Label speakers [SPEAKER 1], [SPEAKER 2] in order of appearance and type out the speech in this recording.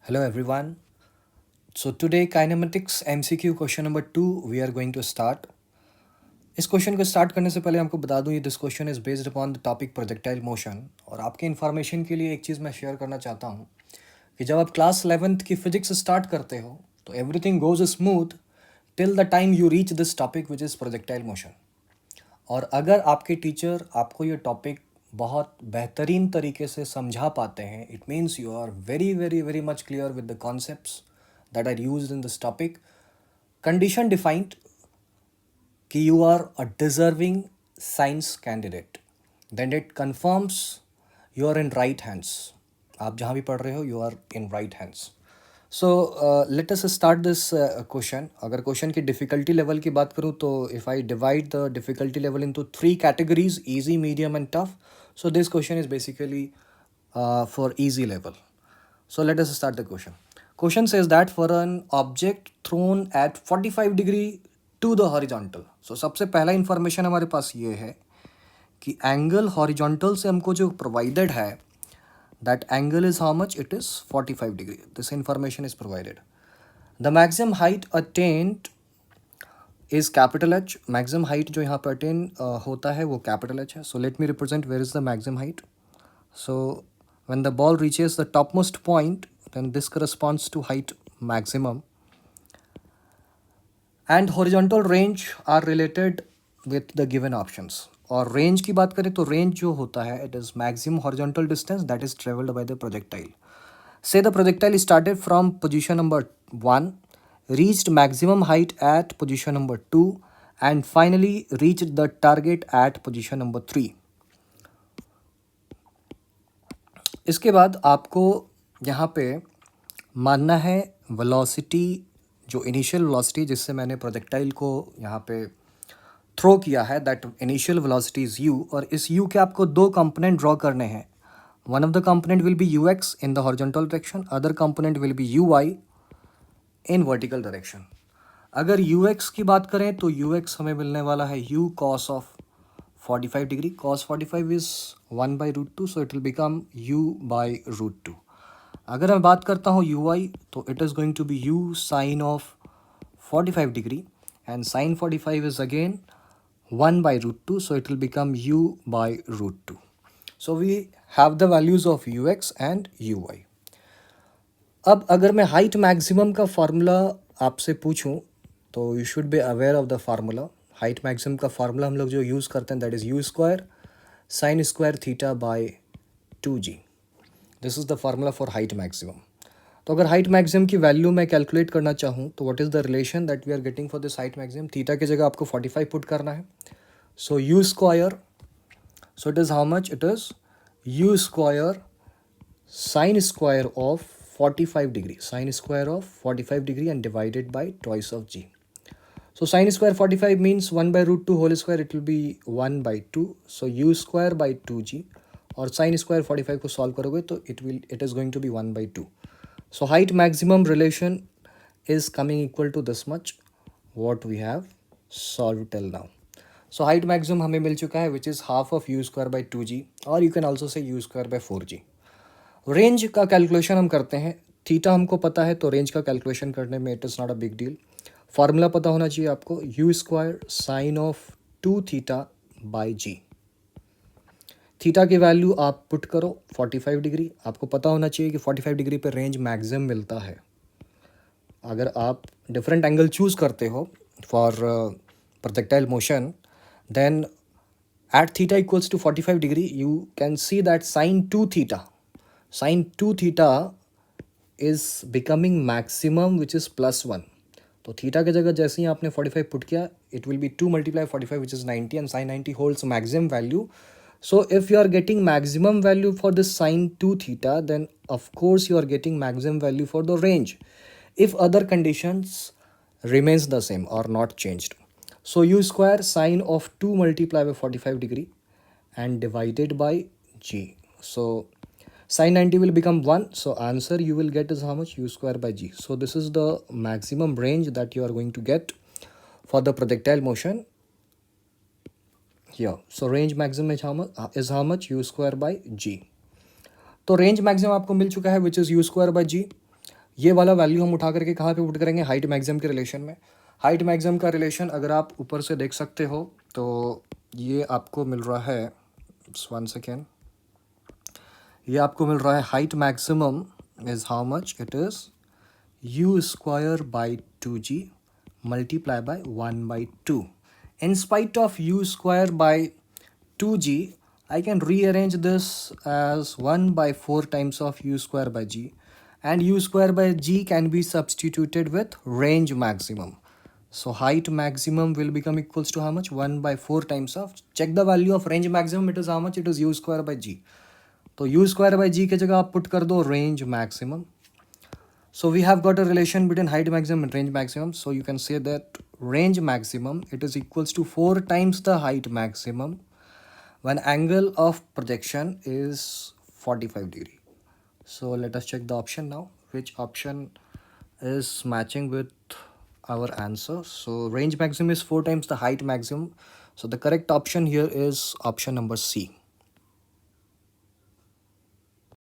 [SPEAKER 1] Hello everyone. So today kinematics MCQ question number 2 we are going to start. इस question को start करने से पहले आपको बता दूं ये this question is based upon the topic projectile motion और आपके इन्फॉर्मेशन के लिए एक चीज़ मैं शेयर करना चाहता हूं कि जब आप क्लास 11th की फिजिक्स स्टार्ट करते हो तो everything goes smooth till the time you reach this topic which is projectile motion. और अगर आपके टीचर आपको ये टॉपिक बहुत बेहतरीन तरीके से समझा पाते हैं it means you are very very very much clear with the concepts that are used in this topic. Condition defined कि you are a deserving science candidate then it confirms you are in right hands. आप जहाँ भी पढ़ रहे हो you are in right hands. So let us start this question. अगर question की difficulty level की बात करूँ तो if I divide the difficulty level into 3 categories easy, medium and tough. So this question is basically for easy level. So let us start the question. Question says that for an object thrown at 45 degree to the horizontal. So सबसे पहला information हमारे पास ये है कि angle horizontal से हमको जो provided है that angle is how much? It is 45 degree. This information is provided. The maximum height attained is capital H. Maximum height जो यहाँ पर attain होता है वो capital H है. So let me represent where is the maximum height. So when the ball reaches the topmost point, then this corresponds to height maximum. And horizontal range are related with the given options. और range की बात करें तो range जो होता है it is maximum horizontal distance that is travelled by the projectile. Say the projectile started from position number 1, reached maximum height at position number 2, and finally reached the target at position number 3. इसके बाद आपको यहाँ पे मानना है velocity, जो initial velocity जिससे मैंने प्रोजेक्टाइल को यहाँ पे थ्रो किया है that initial velocity is u. और इस u के आपको दो कंपोनेंट ड्रॉ करने हैं. One of the component will be ux in the horizontal direction, other component will be uy in vertical direction. अगर ux की बात करें तो ux हमें मिलने वाला है u cos of 45 degree. Cos 45 is 1 by root 2, so it will become u by root 2. अगर मैं बात करता हूँ uy तो it is going to be u sin of 45 degree and sin 45 is again 1 by root 2, so it will become u by root 2. So we have the values of ux and uy. अब अगर मैं height maximum का formula आपसे पूछूं तो you should be aware of the formula. Height maximum का formula हम लोग जो यूज़ करते हैं that is u square sine square theta by 2g. This is the formula for height maximum. तो अगर हाइट मैक्सिमम की वैल्यू मैं कैलकुलेट करना चाहूँ तो what is the relation that we are getting for this height maximum. Theta की जगह आपको 45 पुट करना है. So you square, so it is how much? It is u square sine square of 45 degree, sine square of 45 degree and divided by twice of g. So sine square 45 means 1 by root 2 whole square, it will be 1 by 2. So u square by 2g. और sin square 45 को solve करोगे तो it is going to be 1 by 2. So height maximum relation is coming equal to this much what we have solved till now. So height maximum हमें मिल चुका है which is half of u square by 2g or you can also say u square by 4g. Range का calculation हम करते हैं. Theta हमको पता है तो रेंज का कैलकुलेशन करने में it is not a big deal. Formula पता होना चाहिए आपको u square sine of 2 theta by g. Theta की वैल्यू आप पुट करो 45 डिग्री. आपको पता होना चाहिए कि 45 डिग्री पर रेंज मैक्सिमम मिलता है. अगर आप डिफरेंट एंगल चूज़ करते हो for projectile motion then at theta equals to 45 degree you can see that sine 2 theta is becoming maximum which is +1. तो थीटा की जगह जैसे ही आपने 45 पुट किया it will be 2 multiply 45 which is 90 and sin 90 holds maximum value. So if you are getting maximum value for this sine 2 theta then of course you are getting maximum value for the range if other conditions remains the same or not changed. So u square sine of 2 multiply by 45 degree and divided by g. So sin 90 will become 1. So answer you will get is how much? U square by g. So this is the maximum range that you are going to get for the projectile motion here. So range maximum is how much? U square by g. तो range maximum आपको मिल चुका है which is u square by g. ये वाला value हम उठा करके कहाँ पे पुट करेंगे, हाइट मैक्सिमम के रिलेशन में। हाइट मैक्सिमम का रिलेशन अगर आप ऊपर से देख सकते हो तो ये आपको मिल रहा है, 1 सेकेंड, ये आपको मिल रहा है height maximum is how much, it is u square by 2g multiply by 1 by 2. In spite of u square by 2g, I can rearrange this as 1 by 4 times of u square by g, and u square by g can be substituted with range maximum. So height maximum will become equals to how much, 1 by 4 times of, check the value of range maximum, it is how much, it is u square by g. तो u square by g की जगह आप put कर दो range maximum. So we have got a relation between height maximum and range maximum. So you can say that range maximum, it is equals to 4 times the height maximum when angle of projection is 45 degree. So let us check the option now, which option is matching with our answer. So range maximum is 4 times the height maximum. So the correct option here is option number C.